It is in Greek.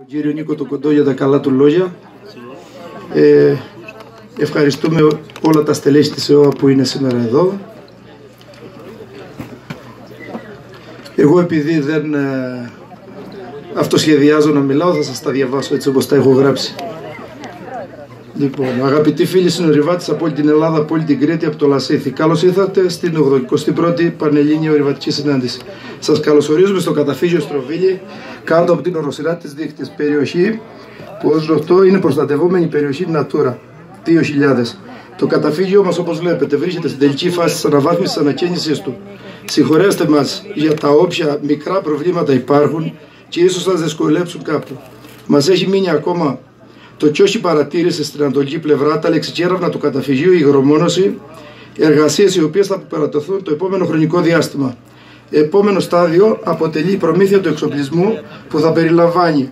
Τον κύριο Νίκο τον Κοντό για τα καλά του λόγια. Ευχαριστούμε όλα τα στελέχη της ΕΟΑ που είναι σήμερα εδώ. Εγώ επειδή δεν αυτοσχεδιάζω να μιλάω, θα σας τα διαβάσω έτσι όπως τα έχω γράψει. Λοιπόν, αγαπητοί φίλοι συνορυβάτες από όλη την Ελλάδα, από όλη την Κρήτη, από το Λασίθι, καλώς ήρθατε στην 81η Πανελλήνια Ορειβατική Συνάντηση. Σας καλωσορίζουμε στο καταφύγιο Στροβίλη, κάτω από την οροσειρά της Δίκτυας, περιοχή που ως γνωστό είναι προστατευόμενη περιοχή Natura 2000. Το καταφύγιο μας, όπως βλέπετε, βρίσκεται στην τελική φάση της αναβάθμισης της ανακαίνισης του. Συγχωρέστε μας για τα όποια μικρά προβλήματα υπάρχουν και ίσως σας δυσκολέψουν κάπου. Μας έχει μείνει ακόμα το κιόσκι παρατήρηση στην ανατολική πλευρά, τα λεξικέραυνα του καταφυγίου, η υγρομόνωση, εργασίες οι οποίες θα περατωθούν το επόμενο χρονικό διάστημα. Επόμενο στάδιο αποτελεί η προμήθεια του εξοπλισμού που θα περιλαμβάνει